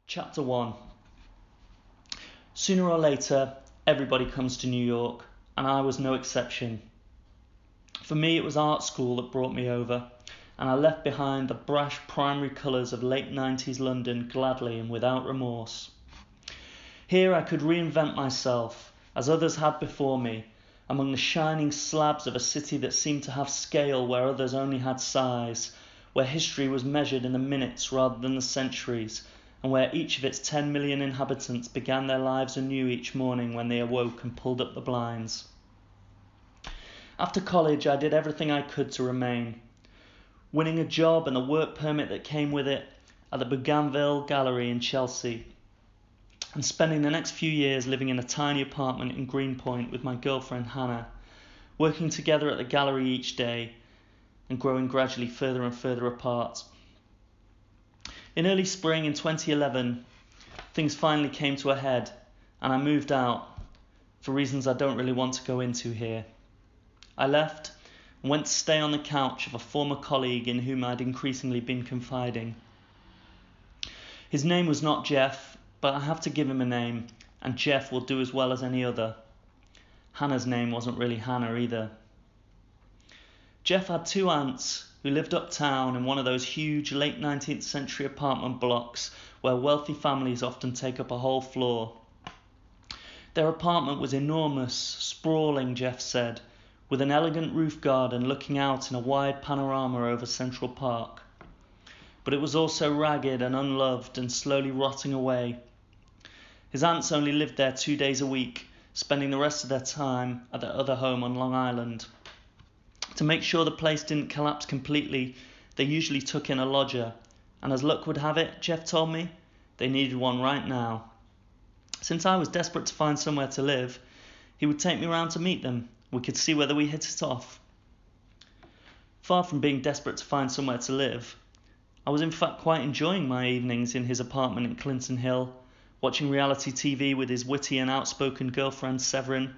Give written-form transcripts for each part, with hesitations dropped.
Chapter 1. Sooner or later, everybody comes to New York, and I was no exception. For me, it was art school that brought me over, and I left behind the brash primary colours of late 90s London gladly and without remorse. Here I could reinvent myself, as others had before me, among the shining slabs of a city that seemed to have scale where others only had size, where history was measured in the minutes rather than the centuries, and where each of its 10 million inhabitants began their lives anew each morning when they awoke and pulled up the blinds. After college, I did everything I could to remain, winning a job and the work permit that came with it at the Bougainville Gallery in Chelsea, and spending the next few years living in a tiny apartment in Greenpoint with my girlfriend Hannah, working together at the gallery each day and growing gradually further and further apart. In early spring in 2011, things finally came to a head and I moved out, for reasons I don't really want to go into here. I left and went to stay on the couch of a former colleague in whom I'd increasingly been confiding. His name was not Jeff, but I have to give him a name, and Jeff will do as well as any other. Hannah's name wasn't really Hannah either. Jeff had two aunts who lived uptown in one of those huge late 19th century apartment blocks where wealthy families often take up a whole floor. Their apartment was enormous, sprawling, Jeff said, with an elegant roof garden looking out in a wide panorama over Central Park. But it was also ragged and unloved and slowly rotting away. His aunts only lived there 2 days a week, spending the rest of their time at their other home on Long Island. To make sure the place didn't collapse completely, they usually took in a lodger, and as luck would have it, Jeff told me, they needed one right now. Since I was desperate to find somewhere to live, he would take me round to meet them. We could see whether we hit it off. Far from being desperate to find somewhere to live, I was in fact quite enjoying my evenings in his apartment in Clinton Hill, watching reality TV with his witty and outspoken girlfriend Severin,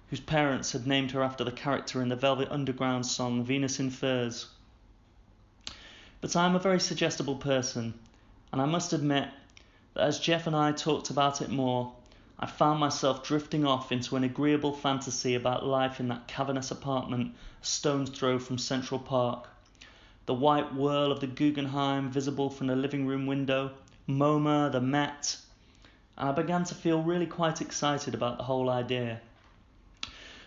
whose parents had named her after the character in the Velvet Underground song Venus in Furs. But I am a very suggestible person, and I must admit that as Jeff and I talked about it more, I found myself drifting off into an agreeable fantasy about life in that cavernous apartment a stone's throw from Central Park. The white whirl of the Guggenheim visible from the living room window, MoMA, the Met, and I began to feel really quite excited about the whole idea.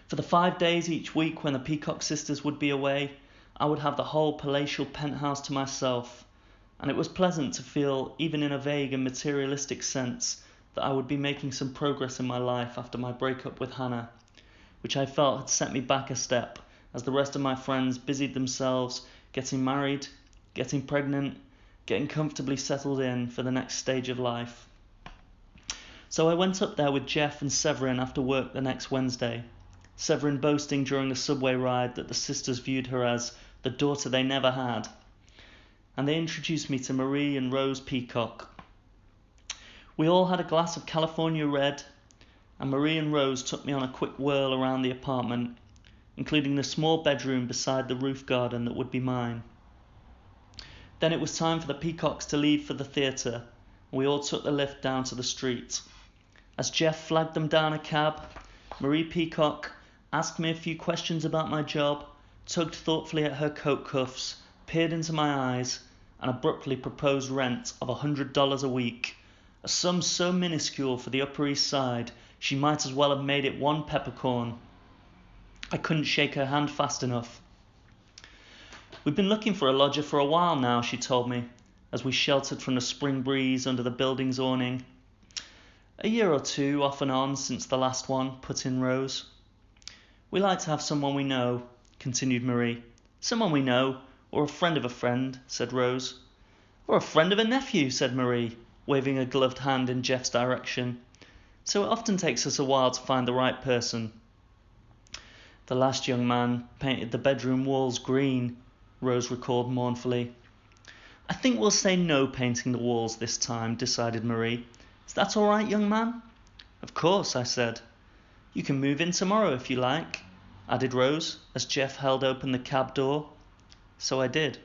For the 5 days each week when the Peacock sisters would be away, I would have the whole palatial penthouse to myself, and it was pleasant to feel, even in a vague and materialistic sense, that I would be making some progress in my life after my breakup with Hannah, which I felt had set me back a step as the rest of my friends busied themselves getting married, getting pregnant, getting comfortably settled in for the next stage of life. So I went up there with Jeff and Severin after work the next Wednesday, Severin boasting during the subway ride that the sisters viewed her as the daughter they never had, and they introduced me to Marie and Rose Peacock. We all had a glass of California Red, and Marie and Rose took me on a quick whirl around the apartment, including the small bedroom beside the roof garden that would be mine. Then it was time for the Peacocks to leave for the theatre, and we all took the lift down to the street. As Jeff flagged them down a cab, Marie Peacock asked me a few questions about my job, tugged thoughtfully at her coat cuffs, peered into my eyes, and abruptly proposed rent of $100 a week, a sum so minuscule for the Upper East Side she might as well have made it one peppercorn. I couldn't shake her hand fast enough. "We've been looking for a lodger for a while now," she told me, as we sheltered from the spring breeze under the building's awning. "A year or two off and on since the last one," put in Rose. "We like to have someone we know," continued Marie. "Someone we know, or a friend of a friend," said Rose. "Or a friend of a nephew," said Marie, waving a gloved hand in Jeff's direction. "So it often takes us a while to find the right person." "The last young man painted the bedroom walls green," Rose recalled mournfully. "I think we'll say no painting the walls this time," decided Marie. "Is that all right, young man?" "Of course," I said. "You can move in tomorrow if you like," added Rose, as Jeff held open the cab door. So I did.